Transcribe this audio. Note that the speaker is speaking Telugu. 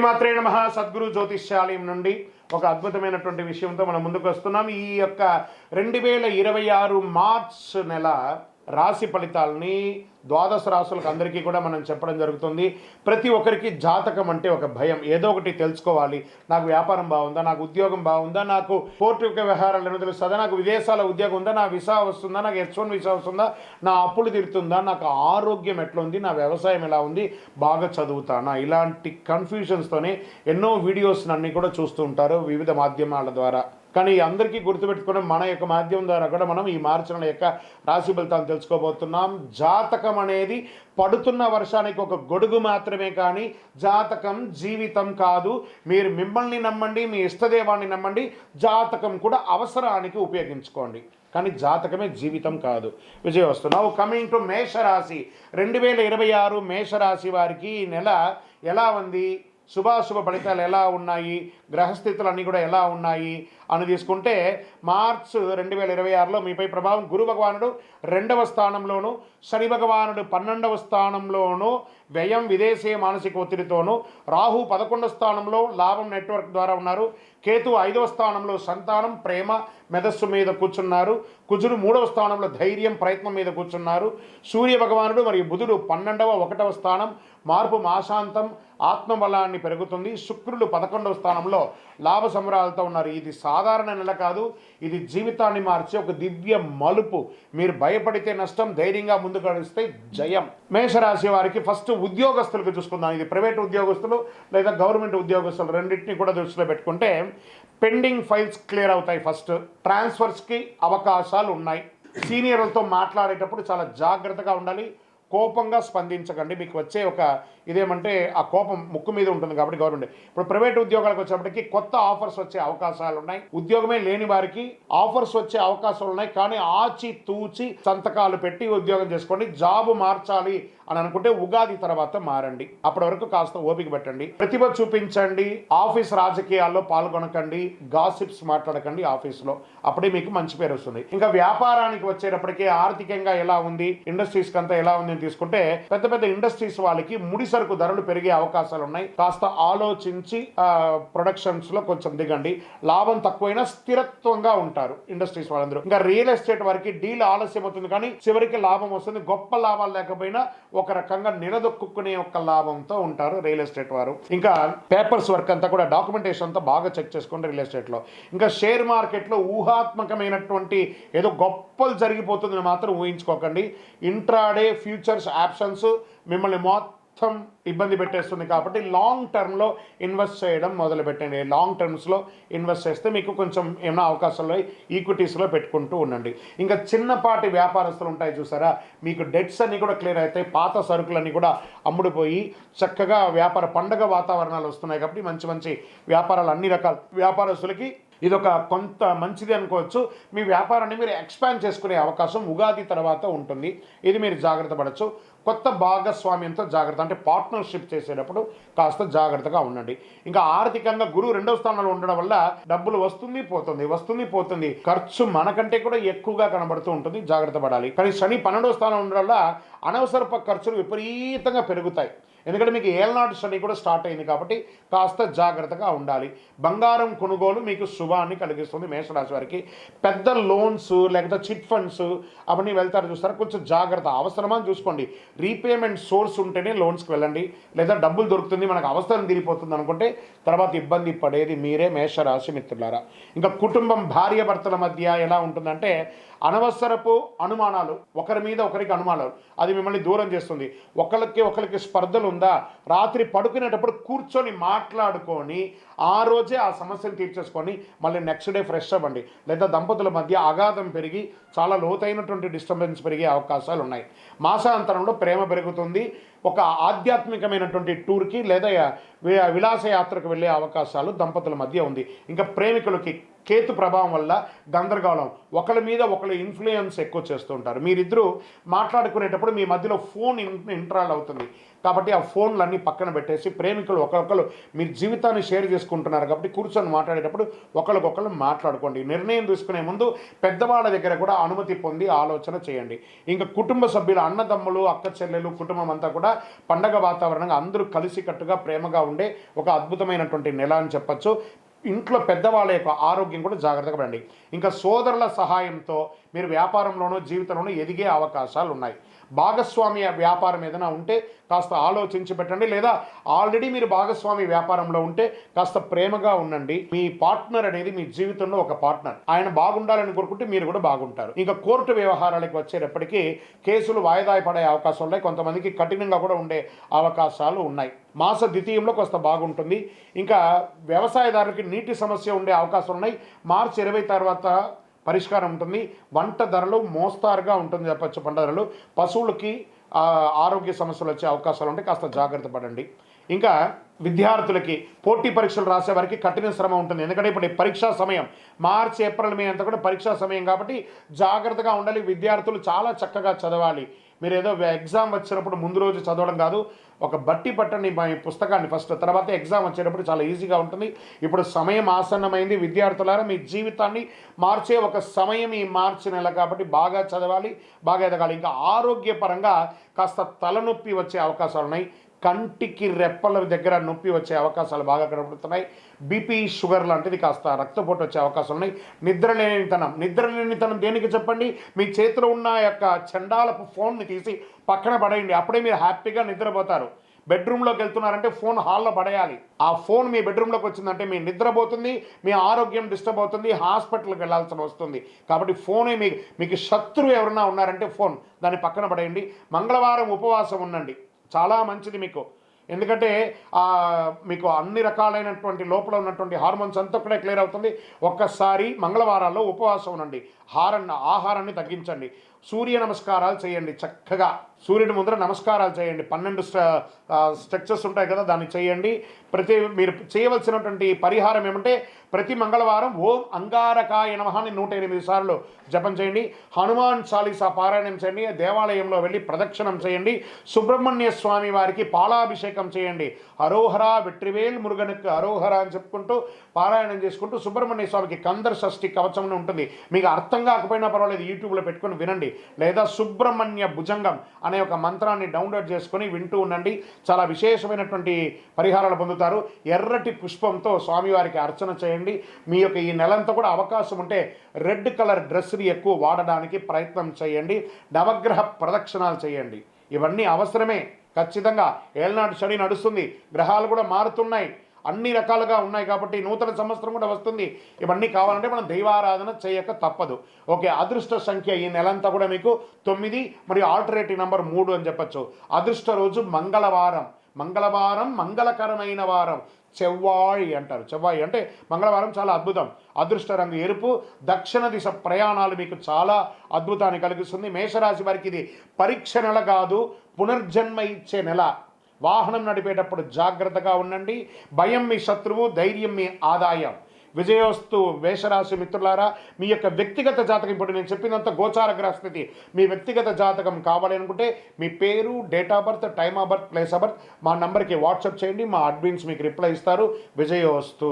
శ్రీమాత్రే నమః. సద్గురు జ్యోతిష్యాలయం నుండి ఒక అద్భుతమైనటువంటి విషయంతో మనం ముందుకు వస్తున్నాం. ఈ యొక్క 2026 మార్చ్ నెల రాశి ఫలితాలని ద్వాదశ రాశులకు అందరికీ కూడా మనం చెప్పడం జరుగుతుంది. ప్రతి ఒక్కరికి జాతకం అంటే ఒక భయం, ఏదో ఒకటి తెలుసుకోవాలి. నాకు వ్యాపారం బాగుందా, నాకు ఉద్యోగం బాగుందా, నాకు కోర్టు యొక్క వ్యవహారాలు ఏమో తెలుస్తుందా, నాకు విదేశాల ఉద్యోగం ఉందా, నా వీసా వస్తుందా, నాకు H1 వీసా వస్తుందా, నా అప్పులు తీరుతుందా, నాకు ఆరోగ్యం ఎట్లా ఉంది, నా వ్యవసాయం ఎలా ఉంది, బాగా చదువుతానా, ఇలాంటి కన్ఫ్యూజన్స్తోనే ఎన్నో వీడియోస్ అన్నీ కూడా చూస్తూ ఉంటారు వివిధ మాధ్యమాల ద్వారా. కానీ అందరికీ గుర్తుపెట్టుకుని మన యొక్క మాధ్యమం ద్వారా కూడా మనం ఈ మార్చి నెల యొక్క రాశి ఫలితాలను తెలుసుకోబోతున్నాం. జాతకం అనేది పడుతున్న వర్షానికి ఒక గొడుగు మాత్రమే, కానీ జాతకం జీవితం కాదు. మీరు మిమ్మల్ని నమ్మండి, మీ ఇష్టదేవాన్ని నమ్మండి, జాతకం కూడా అవసరానికి ఉపయోగించుకోండి, కానీ జాతకమే జీవితం కాదు. విజయవస్తు. నౌ కమింగ్ టు మేషరాశి. 2026 మేషరాశి వారికి ఈ నెల ఎలా ఉంది, శుభాశుభ ఫలితాలు ఎలా ఉన్నాయి, గ్రహస్థితులు అన్నీ కూడా ఎలా ఉన్నాయి అని తీసుకుంటే, మార్చ్ 2026లో మీపై ప్రభావం గురు భగవానుడు 2వ స్థానంలోను, శని భగవానుడు 12వ స్థానంలోను, వ్యయం విదేశీయ మానసిక ఒత్తిడితోనూ, రాహు 11వ స్థానంలో లాభం నెట్వర్క్ ద్వారా ఉన్నారు, కేతు 5వ స్థానంలో సంతానం ప్రేమ మెదస్సు మీద కూర్చున్నారు, కుజుడు 3వ స్థానంలో ధైర్యం ప్రయత్నం మీద కూర్చున్నారు, సూర్య భగవానుడు మరియు బుధుడు 12వ 1వ స్థానం మార్పు మాశాంతం ఆత్మబలాన్ని పెరుగుతుంది, శుక్రుడు 11వ స్థానంలో లాభ సంబరాలతో ఉన్నారు. ఇది సాధారణ నెల కాదు, ఇది జీవితాన్ని మార్చే ఒక దివ్య మలుపు. మీరు భయపడితే నష్టం, ధైర్యంగా ముందుకు నడిస్తే జయం. మేషరాశి వారికి ఫస్ట్ ఉద్యోగస్తులకు చూసుకుందాం. ఇది ప్రైవేట్ ఉద్యోగస్తులు లేదా గవర్నమెంట్ ఉద్యోగస్తులు రెండింటినీ కూడా దృష్టిలో పెట్టుకుంటే పెండింగ్ ఫైల్స్ క్లియర్ అవుతాయి. ఫస్ట్ ట్రాన్స్ఫర్స్కి అవకాశాలు ఉన్నాయి. సీనియర్లతో మాట్లాడేటప్పుడు చాలా జాగ్రత్తగా ఉండాలి, కోపంగా స్పందించకండి. మీకు వచ్చే ఒక ఇదేమంటే ఆ కోపం ముక్కు మీద ఉంటుంది కాబట్టి గవర్నమెంట్. ఇప్పుడు ప్రైవేట్ ఉద్యోగాలకు వచ్చేప్పటికి కొత్త ఆఫర్స్ వచ్చే అవకాశాలు ఉన్నాయి. ఉద్యోగమే లేని వారికి ఆఫర్స్ వచ్చే అవకాశాలు ఉన్నాయి, కానీ ఆచి తూచి సంతకాలు పెట్టి ఉద్యోగం చేసుకోండి. జాబ్ మార్చాలి అని అనుకుంటే ఉగాది తర్వాత మారండి. అప్పటి వరకు కాస్త ఓపిక పెట్టండి, ప్రతిభ చూపించండి. ఆఫీస్ రాజకీయాల్లో పాల్గొనకండి, గాసిప్స్ మాట్లాడకండి ఆఫీస్లో, అప్పుడే మీకు మంచి పేరు వస్తుంది. ఇంకా వ్యాపారానికి వచ్చేటప్పటికీ ఆర్థికంగా ఎలా ఉంది, ఇండస్ట్రీస్కి అంతా ఎలా ఉంది అని తీసుకుంటే, పెద్ద పెద్ద ఇండస్ట్రీస్ వాళ్ళకి ముడి సరుకు ధరలు పెరిగే అవకాశాలు ఉన్నాయి. కాస్త ఆలోచించి ప్రొడక్షన్స్ లో కొంచెం దిగండి. లాభం తక్కువైనా స్థిరత్వంగా ఉంటారు ఇండస్ట్రీస్ వాళ్ళందరూ. ఇంకా రియల్ ఎస్టేట్ వారికి డీల్ ఆలస్యం అవుతుంది, కానీ చివరికి లాభం వస్తుంది. గొప్ప లాభాలు లేకపోయినా ఒక రకంగా నిలదొక్కునే ఒక లాభంతో ఉంటారు రియల్ ఎస్టేట్ వారు. ఇంకా పేపర్స్ వర్క్ అంతా కూడా డాక్యుమెంటేషన్ అంతా బాగా చెక్ చేసుకోండి రియల్ ఎస్టేట్ లో. ఇంకా షేర్ మార్కెట్ లో ఊహాత్మకమైనటువంటి ఏదో గొప్పలు జరిగిపోతుందని మాత్రం ఊహించుకోకండి. ఇంట్రాడే ఫ్యూచర్స్ ఆప్షన్స్ మిమ్మల్ని మొత్తం ఇబ్బంది పెట్టేస్తుంది, కాబట్టి లాంగ్ టర్మ్లో ఇన్వెస్ట్ చేయడం మొదలు పెట్టండి. లాంగ్ టర్మ్స్లో ఇన్వెస్ట్ చేస్తే మీకు కొంచెం ఏమైనా అవకాశాలు ఈక్విటీస్లో పెట్టుకుంటూ ఉండండి. ఇంకా చిన్నపాటి వ్యాపారస్తులు ఉంటాయి చూసారా, మీకు డెట్స్ అన్నీ కూడా క్లియర్ అవుతాయి. పాత సరుకులన్నీ కూడా అమ్ముడుపోయి చక్కగా వ్యాపార పండగ వాతావరణాలు వస్తున్నాయి, కాబట్టి మంచి మంచి వ్యాపారాలు అన్ని రకాల వ్యాపారస్తులకి ఇదొక కొంత మంచిది అనుకోవచ్చు. మీ వ్యాపారాన్ని మీరు ఎక్స్పాండ్ చేసుకునే అవకాశం ఉగాది తర్వాత ఉంటుంది. ఇది మీరు జాగ్రత్త పడవచ్చు. కొత్త భాగస్వామ్యంతో జాగ్రత్త, అంటే పార్ట్నర్షిప్ చేసేటప్పుడు కాస్త జాగ్రత్తగా ఉండండి. ఇంకా ఆర్థికంగా గురువు 2వ స్థానంలో ఉండడం వల్ల డబ్బులు వస్తుంది పోతుంది, ఖర్చు మనకంటే కూడా ఎక్కువగా కనబడుతూ ఉంటుంది, జాగ్రత్త పడాలి. కానీ శని 12వ స్థానంలో ఉండడం వల్ల అనవసరపు ఖర్చులు విపరీతంగా పెరుగుతాయి, ఎందుకంటే మీకు ఏళ్ళనాటి శని కూడా స్టార్ట్ అయింది, కాబట్టి కాస్త జాగ్రత్తగా ఉండాలి. బంగారం కొనుగోలు మీకు శుభాన్ని కలిగిస్తుంది. మేషరాశి వారికి పెద్ద లోన్స్ లేకపోతే చిట్ ఫండ్స్ అవన్నీ వెళ్తారు చూస్తారా, కొంచెం జాగ్రత్త, అవసరమని చూసుకోండి. రీపేమెంట్ సోర్స్ ఉంటేనే లోన్స్కి వెళ్ళండి, లేదా డబ్బులు దొరుకుతుంది మనకు అవసరం తీరిపోతుంది అనుకుంటే తర్వాత ఇబ్బంది పడేది మీరే మేషరాశి మిత్రులారా. ఇంకా కుటుంబం భార్య భర్తల మధ్య ఎలా ఉంటుందంటే అనవసరపు అనుమానాలు, ఒకరి మీద ఒకరికి అనుమానాలు, అది మిమ్మల్ని దూరం చేస్తుంది. ఒకరికి స్పర్ధలు ఉందా, రాత్రి పడుకునేటప్పుడు కూర్చొని మాట్లాడుకొని ఆ రోజే ఆ సమస్యను తీర్చేసుకొని మళ్ళీ నెక్స్ట్ డే ఫ్రెష్ అవ్వండి. లేదా దంపతుల మధ్య అగాధం పెరిగి చాలా లోతైనటువంటి డిస్టర్బెన్స్ పెరిగే అవకాశాలు ఉన్నాయి. మాసాంతరంలో ప్రేమ పెరుగుతుంది. ఒక ఆధ్యాత్మికమైనటువంటి టూర్కి లేదా విలాసయాత్రకు వెళ్ళే అవకాశాలు దంపతుల మధ్య ఉంది. ఇంకా ప్రేమికులకి కేతు ప్రభావం వల్ల గందరగోళం, ఒకరి మీద ఒకరు ఇన్ఫ్లుయెన్స్ ఎక్కువ చేస్తూ ఉంటారు. మీరిద్దరూ మాట్లాడుకునేటప్పుడు మీ మధ్యలో ఫోన్ ఇంటరాల్ అవుతుంది, కాబట్టి ఆ ఫోన్లన్నీ పక్కన పెట్టేసి ప్రేమికులు ఒకరికొకరు మీరు జీవితాన్ని షేర్ చేసుకుంటున్నారు కాబట్టి కూర్చొని మాట్లాడేటప్పుడు ఒకరికొకరు మాట్లాడుకోండి. నిర్ణయం తీసుకునే ముందు పెద్దవాళ్ళ దగ్గర కూడా అనుమతి పొంది ఆలోచన చేయండి. ఇంకా కుటుంబ సభ్యులు, అన్నదమ్ములు, అక్క చెల్లెలు, కుటుంబం అంతా కూడా పండగ వాతావరణంగా అందరూ కలిసికట్టుగా ప్రేమగా ఉండే ఒక అద్భుతమైనటువంటి నెల అని చెప్పచ్చు. ఇంట్లో పెద్దవాళ్ళ యొక్క ఆరోగ్యం కూడా జాగ్రత్తగా పడండి. ఇంకా సోదరుల సహాయంతో మీరు వ్యాపారంలోనూ జీవితంలోనూ ఎదిగే అవకాశాలు ఉన్నాయి. భాగస్వామ్య వ్యాపారం ఏదైనా ఉంటే కాస్త ఆలోచించి పెట్టండి, లేదా ఆల్రెడీ మీరు భాగస్వామి వ్యాపారంలో ఉంటే కాస్త ప్రేమగా ఉండండి. మీ పార్ట్నర్ అనేది మీ జీవితంలో ఒక పార్ట్నర్, ఆయన బాగుండాలని కోరుకుంటే మీరు కూడా బాగుంటారు. ఇంకా కోర్టు వ్యవహారాలకు వచ్చేటప్పటికీ కేసులు వాయిదా పడే అవకాశాలు ఉన్నాయి, కొంతమందికి కఠినంగా కూడా ఉండే అవకాశాలు ఉన్నాయి. మాస ద్వితీయంలో కొంత బాగుంటుంది. ఇంకా వ్యవసాయదారులకి నీటి సమస్య ఉండే అవకాశాలు ఉన్నాయి. మార్చి 20 తర్వాత పరిష్కారం ఉంటుంది. వంట ధరలు మోస్తారుగా ఉంటుంది చెప్పచ్చు. పంట ధరలు, పశువులకి ఆరోగ్య సమస్యలు వచ్చే అవకాశాలు ఉంటాయి, కాస్త జాగ్రత్త పడండి. ఇంకా విద్యార్థులకి పోటీ పరీక్షలు రాసే వారికి కఠిన శ్రమ ఉంటుంది. ఎందుకంటే ఇప్పుడు పరీక్షా సమయం, మార్చి ఏప్రిల్ మే అంతా కూడా పరీక్షా సమయం కాబట్టి జాగ్రత్తగా ఉండాలి. విద్యార్థులు చాలా చక్కగా చదవాలి. మీరు ఏదో ఎగ్జామ్ వచ్చినప్పుడు ముందు రోజు చదవడం కాదు, ఒక బట్టి పట్టండి మీ పుస్తకాన్ని ఫస్ట్, తర్వాత ఎగ్జామ్ వచ్చేటప్పుడు చాలా ఈజీగా ఉంటుంది. ఇప్పుడు సమయం ఆసన్నమైంది. విద్యార్థులారా, మీ జీవితాన్ని మార్చే ఒక సమయం ఈ మార్చి నెల కాబట్టి బాగా చదవాలి, బాగా ఎదగాలి. ఇంకా ఆరోగ్యపరంగా కాస్త తలనొప్పి వచ్చే అవకాశాలు ఉన్నాయి. కంటికి రెప్పల దగ్గర నొప్పి వచ్చే అవకాశాలు బాగా కనబడుతున్నాయి. బీపీ, షుగర్ లాంటిది, కాస్త రక్తపోటు వచ్చే అవకాశాలు ఉన్నాయి. నిద్రలేనితనం దేనికి చెప్పండి? మీ చేతిలో ఉన్న యొక్క చండాలపు ఫోన్ని తీసి పక్కన పడేయండి, అప్పుడే మీరు హ్యాపీగా నిద్రపోతారు. బెడ్రూమ్లోకి వెళ్తున్నారంటే ఫోన్ హాల్లో పడేయాలి. ఆ ఫోన్ మీ బెడ్రూమ్లోకి వచ్చిందంటే మీ నిద్రపోతుంది, మీ ఆరోగ్యం డిస్టర్బ్ అవుతుంది, హాస్పిటల్కి వెళ్ళాల్సి వస్తుంది. కాబట్టి ఫోనే మీకు శత్రువు ఎవరన్నా ఉన్నారంటే ఫోన్ దాన్ని పక్కన పడేయండి. మంగళవారం ఉపవాసం ఉండండి, చాలా మంచిది మీకు. ఎందుకంటే మీకు అన్ని రకాలైనటువంటి లోపల ఉన్నటువంటి హార్మోన్స్ అంతా కూడా క్లియర్ అవుతుంది. ఒక్కసారి మంగళవారాల్లో ఉపవాసం ఉండండి, ఆహారాన్ని తగ్గించండి, సూర్య నమస్కారాలు చేయండి. చక్కగా సూర్యుడి ముందర నమస్కారాలు చేయండి. 12 స్ట్రక్చర్స్ ఉంటాయి కదా, దాన్ని చేయండి. మీరు చేయవలసినటువంటి పరిహారం ఏమంటే ప్రతి మంగళవారం ఓం అంగారకాయ నమః అని 108 సార్లు జపం చేయండి. హనుమాన్ చాలీసా పారాయణం చేయండి. దేవాలయంలో వెళ్ళి ప్రదక్షిణం చేయండి. సుబ్రహ్మణ్య స్వామి వారికి పాలాభిషేకం చేయండి. హరోహరా వెట్రివేల్ మురుగనుకు హరోహరా అని చెప్పుకుంటూ పారాయణం చేసుకుంటూ సుబ్రహ్మణ్య స్వామికి కందర షష్ఠి కవచం ఉంటుంది. మీకు అర్థం కాకపోయినా పర్వాలేదు, యూట్యూబ్లో పెట్టుకొని వినండి, లేదా సుబ్రహ్మణ్య భుజంగం అనే ఒక మంత్రాన్ని డౌన్లోడ్ చేసుకొని వింటూ ఉండండి. చాలా విశేషమైనటువంటి పరిహారాలు పొందుతారు. ఎర్రటి పుష్పంతో స్వామివారికి అర్చన చేయండి. మీ యొక్క ఈ నెలంతా కూడా అవకాశం ఉంటే రెడ్ కలర్ డ్రెస్ని ఎక్కువ వాడడానికి ప్రయత్నం చేయండి. నవగ్రహ ప్రదక్షిణాలు చేయండి. ఇవన్నీ అవసరమే ఖచ్చితంగా. ఏళ్ళనాటి శని నడుస్తుంది, గ్రహాలు కూడా మారుతున్నాయి, అన్ని రకాలుగా ఉన్నాయి కాబట్టి నూతన సంవత్సరం కూడా వస్తుంది. ఇవన్నీ కావాలంటే మనం దైవారాధన చేయక తప్పదు. ఓకే, అదృష్ట సంఖ్య ఈ నెలంతా కూడా మీకు 9 మరియు ఆల్టర్నేటివ్ నెంబర్ 3 అని చెప్పచ్చు. అదృష్ట రోజు మంగళవారం. మంగళకరమైన వారం, చెవ్వాయి అంటారు. చెవ్వాయి అంటే మంగళవారం చాలా అద్భుతం. అదృష్ట రంగు ఎరుపు. దక్షిణ దిశ ప్రయాణాలు మీకు చాలా అద్భుతాన్ని కలిగిస్తుంది. మేషరాశి వారికి ఇది పరీక్ష నెల కాదు, పునర్జన్మ ఇచ్చే నెల. వాహనం నడిపేటప్పుడు జాగ్రత్తగా ఉండండి. భయం మీ శత్రువు, ధైర్యం మీ ఆదాయం. విజయోస్తు మేషరాశి మిత్రులారా. మీ యొక్క వ్యక్తిగత జాతకం, ఇప్పుడు నేను చెప్పినంత గోచార గ్రహస్థితి, మీ వ్యక్తిగత జాతకం కావాలి అనుకుంటే మీ పేరు, date of birth, time of birth, place of birth మా నంబర్కి వాట్సాప్ చేయండి. మా అడ్మిన్స్ మీకు రిప్లై ఇస్తారు. విజయోస్తు.